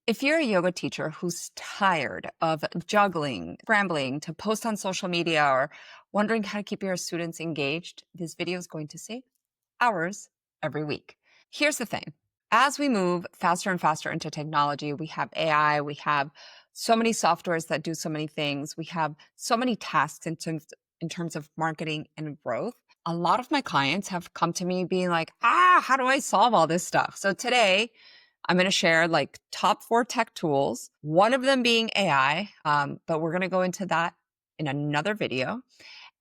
If you're a yoga teacher who's tired of juggling, scrambling to post on social media, or wondering how to keep your students engaged, this video is going to save hours every week. Here's the thing. As we move faster and faster into technology, we have AI, we have so many softwares that do so many things. We have so many tasks in terms of marketing and growth. A lot of my clients have come to me being like, how do I solve all this stuff? So today, I'm going to share like top 4 tech tools, one of them being AI, but we're going to go into that in another video.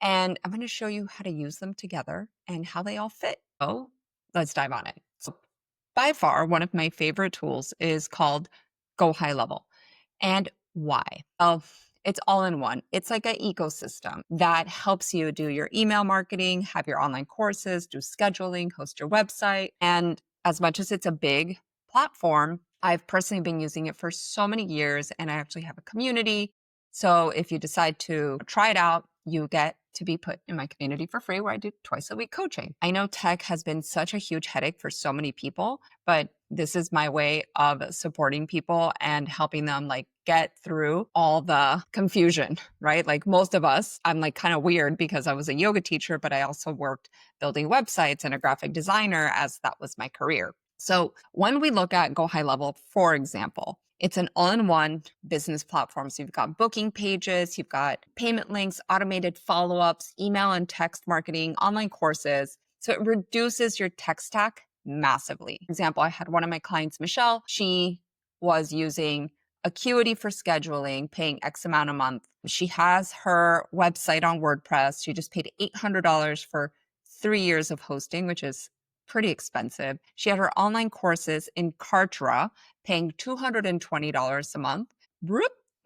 And I'm going to show you how to use them together and how they all fit. So let's dive on it. So by far, one of my favorite tools is called HighLevel. And why? Well, it's all in one. It's like an ecosystem that helps you do your email marketing, have your online courses, do scheduling, host your website. And as much as it's a big platform, I've personally been using it for so many years, and I actually have a community. So if you decide to try it out, you get to be put in my community for free, where I do twice a week coaching. I know tech has been such a huge headache for so many people, but this is my way of supporting people and helping them like get through all the confusion, right? Like most of us, I'm like kind of weird because I was a yoga teacher, but I also worked building websites and a graphic designer as that was my career. So when we look at HighLevel, for example, it's an all-in-one business platform. So you've got booking pages, you've got payment links, automated follow-ups, email and text marketing, online courses. So it reduces your tech stack massively. For example, I had one of my clients, Michelle. She was using Acuity for scheduling, paying X amount a month. She has her website on WordPress. She just paid $800 for 3 years of hosting, which is pretty expensive. She had her online courses in Kartra, paying $220 a month.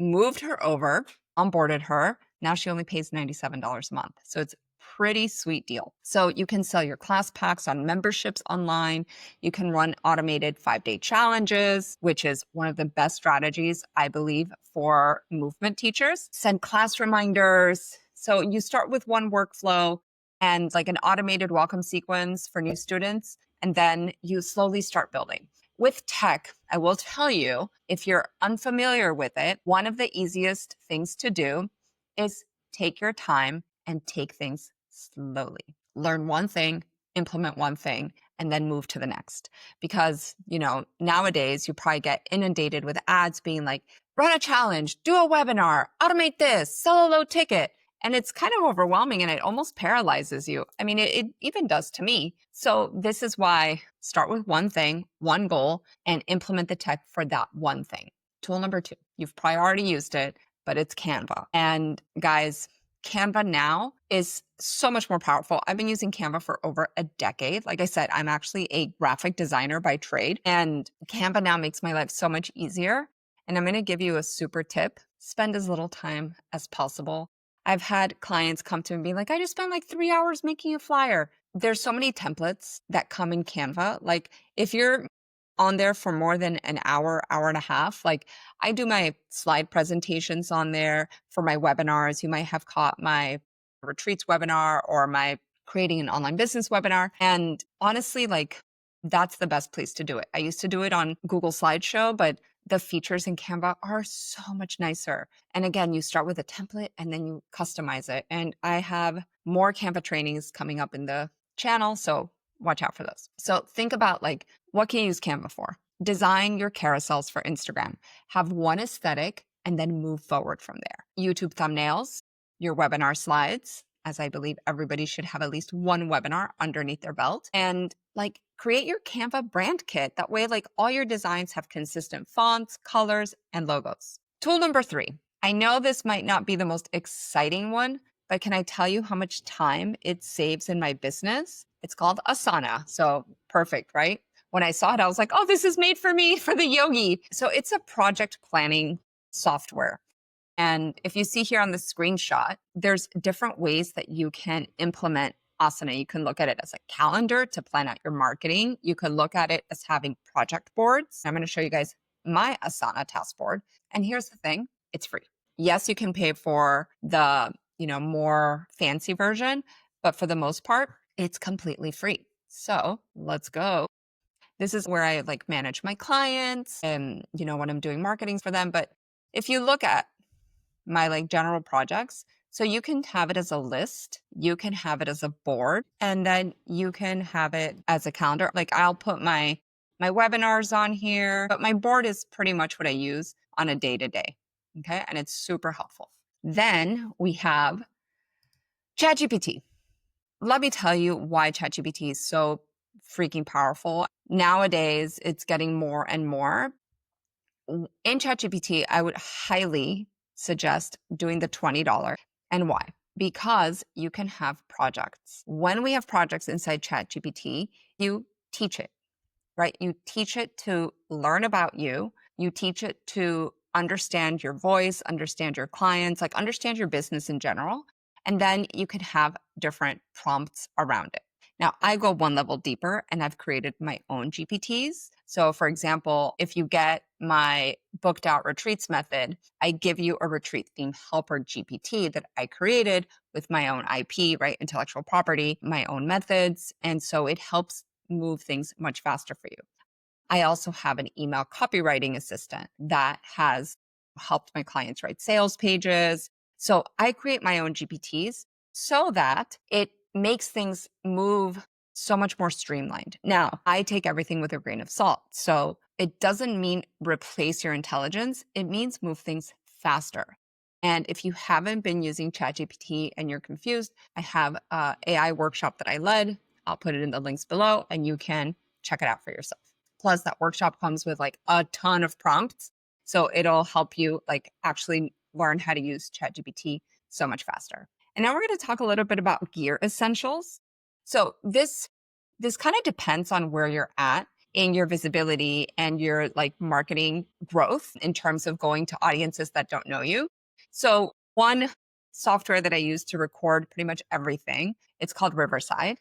Moved her over, onboarded her. Now she only pays $97 a month. So it's a pretty sweet deal. So you can sell your class packs on memberships online. You can run automated 5-day challenges, which is one of the best strategies, I believe, for movement teachers. Send class reminders. So you start with one workflow and like an automated welcome sequence for new students, and then you slowly start building. With tech, I will tell you, if you're unfamiliar with it, one of the easiest things to do is take your time and take things slowly. Learn one thing, implement one thing, and then move to the next. Because, nowadays you probably get inundated with ads being like, run a challenge, do a webinar, automate this, sell a low ticket. And it's kind of overwhelming and it almost paralyzes you. I mean, it even does to me. So this is why start with one thing, one goal, and implement the tech for that one thing. Tool number 2, you've probably already used it, but it's Canva. And guys, Canva now is so much more powerful. I've been using Canva for over a decade. Like I said, I'm actually a graphic designer by trade, and Canva now makes my life so much easier. And I'm going to give you a super tip. Spend as little time as possible. I've had clients come to me and be like, I just spent like 3 hours making a flyer. There's so many templates that come in Canva. Like if you're on there for more than an hour, hour and a half, like I do my slide presentations on there for my webinars. You might have caught my retreats webinar or my creating an online business webinar. And honestly, like that's the best place to do it. I used to do it on Google Slideshow, but the features in Canva are so much nicer. And again, you start with a template and then you customize it. And I have more Canva trainings coming up in the channel, so watch out for those. So think about like, what can you use Canva for? Design your carousels for Instagram. Have one aesthetic and then move forward from there. YouTube thumbnails, your webinar slides, as I believe everybody should have at least one webinar underneath their belt. And like create your Canva brand kit. That way, like all your designs have consistent fonts, colors, and logos. Tool number 3. I know this might not be the most exciting one, but can I tell you how much time it saves in my business? It's called Asana. So perfect, right? When I saw it, I was like, oh, this is made for me, for the yogi. So it's a project planning software. And if you see here on the screenshot, there's different ways that you can implement Asana. You can look at it as a calendar to plan out your marketing. You can look at it as having project boards. I'm going to show you guys my Asana task board. And here's the thing, it's free. Yes, you can pay for the, more fancy version, but for the most part, it's completely free. So let's go. This is where I like manage my clients and, when I'm doing marketing for them. But if you look at my like general projects, so you can have it as a list, you can have it as a board, and then you can have it as a calendar. Like I'll put my webinars on here, but my board is pretty much what I use on a day-to-day. Okay. And it's super helpful. Then we have ChatGPT. Let me tell you why ChatGPT is so freaking powerful. Nowadays, it's getting more and more. In ChatGPT, I would highly suggest doing the $20. And why? Because you can have projects. When we have projects inside ChatGPT, you teach it, right? You teach it to learn about you. You teach it to understand your voice, understand your clients, like understand your business in general. And then you could have different prompts around it. Now, I go one level deeper and I've created my own GPTs. So, for example, if you get my booked out retreats method, I give you a retreat theme helper GPT that I created with my own IP, right? Intellectual property, my own methods. And so it helps move things much faster for you. I also have an email copywriting assistant that has helped my clients write sales pages. So I create my own GPTs so that it makes things move so much more streamlined. Now, I take everything with a grain of salt. So it doesn't mean replace your intelligence. It means move things faster. And if you haven't been using ChatGPT and you're confused, I have an AI workshop that I led. I'll put it in the links below and you can check it out for yourself. Plus that workshop comes with like a ton of prompts. So it'll help you like actually learn how to use ChatGPT so much faster. And now we're going to talk a little bit about gear essentials. So this kind of depends on where you're at in your visibility and your like marketing growth in terms of going to audiences that don't know you. So one software that I use to record pretty much everything, it's called Riverside.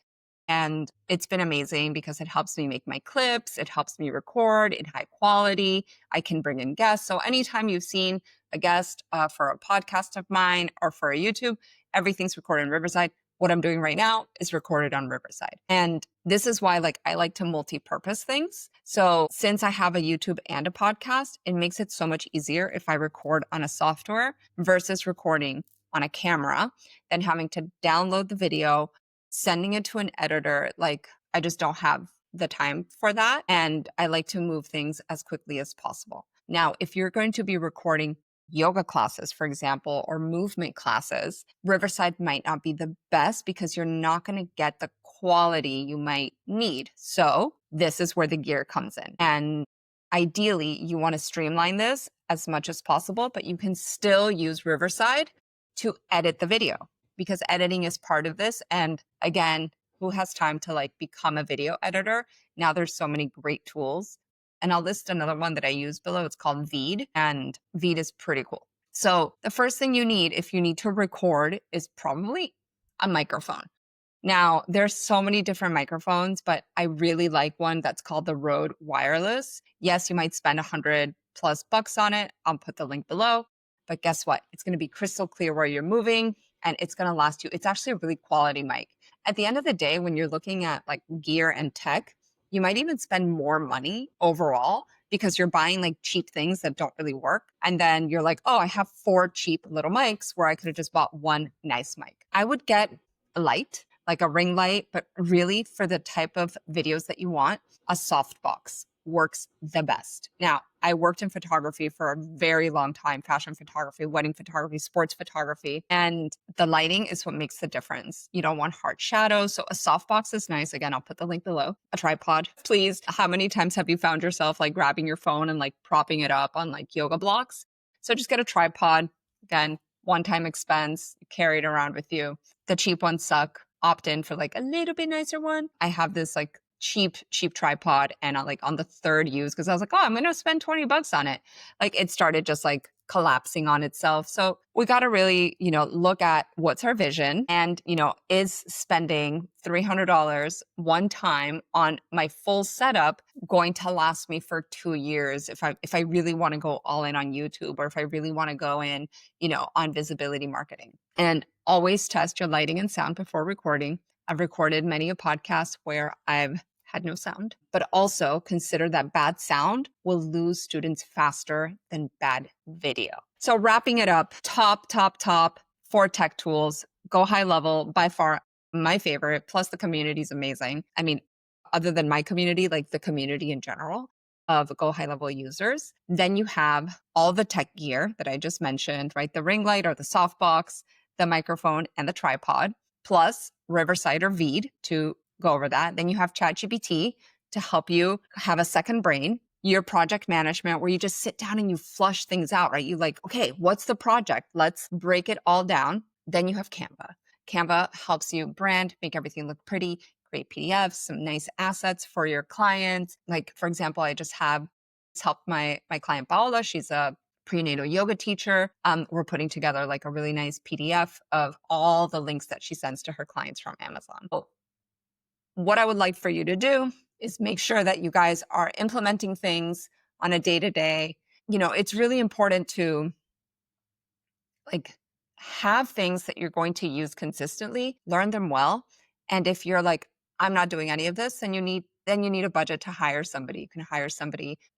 And it's been amazing because it helps me make my clips. It helps me record in high quality. I can bring in guests. So anytime you've seen a guest for a podcast of mine or for a YouTube, everything's recorded in Riverside. What I'm doing right now is recorded on Riverside. And this is why like I like to multi-purpose things. So since I have a YouTube and a podcast, it makes it so much easier if I record on a software versus recording on a camera than having to download the video, sending it to an editor. Like I just don't have the time for that. And I like to move things as quickly as possible. Now, if you're going to be recording yoga classes, for example, or movement classes, Riverside might not be the best because you're not going to get the quality you might need. So this is where the gear comes in. And ideally, you want to streamline this as much as possible, but you can still use Riverside to edit the video because editing is part of this. And again, who has time to like become a video editor? Now there's so many great tools. And I'll list another one that I use below. It's called Veed, and Veed is pretty cool. So the first thing you need if you need to record is probably a microphone. Now, there's so many different microphones, but I really like one that's called the Rode Wireless. Yes, you might spend $100+ on it. I'll put the link below. But guess what? It's going to be crystal clear where you're moving and it's going to last you. It's actually a really quality mic. At the end of the day, when you're looking at like gear and tech, you might even spend more money overall because you're buying like cheap things that don't really work. And then you're like, oh, I have 4 cheap little mics where I could have just bought one nice mic. I would get a light, like a ring light, but really for the type of videos that you want, a softbox works the best. Now, I worked in photography for a very long time, fashion photography, wedding photography, sports photography, and the lighting is what makes the difference. You don't want hard shadows. So a softbox is nice. Again, I'll put the link below. A tripod. Please, how many times have you found yourself like grabbing your phone and like propping it up on like yoga blocks? So just get a tripod. Again, one-time expense, carry it around with you. The cheap ones suck. Opt in for like a little bit nicer one. I have this like cheap tripod and I like on the third use because I was like, oh, I'm going to spend $20 on it. Like it started just like collapsing on itself. So we got to really, look at what's our vision and, is spending $300 one time on my full setup going to last me for 2 years if I really want to go all in on YouTube or if I really want to go in, on visibility marketing. And always test your lighting and sound before recording. I've recorded many a podcast where I've had no sound. But also consider that bad sound will lose students faster than bad video. So wrapping it up, top 4 tech tools, Go HighLevel, by far my favorite, plus the community is amazing. I mean, other than my community, like the community in general of Go HighLevel users. Then you have all the tech gear that I just mentioned, right? The ring light or the softbox, the microphone, and the tripod, plus Riverside or Veed to go over that. Then you have ChatGPT to help you have a second brain. Your project management, where you just sit down and you flush things out, right? You like, okay, what's the project? Let's break it all down. Then you have Canva. Canva helps you brand, make everything look pretty, create PDFs, some nice assets for your clients. Like, for example, I just have it's helped my client Paola. She's a prenatal yoga teacher. We're putting together like a really nice PDF of all the links that she sends to her clients from Amazon. So what I would like for you to do is make sure that you guys are implementing things on a day-to-day. It's really important to like have things that you're going to use consistently, learn them well. And if you're like, I'm not doing any of this, then you need a budget to hire somebody. You can hire somebody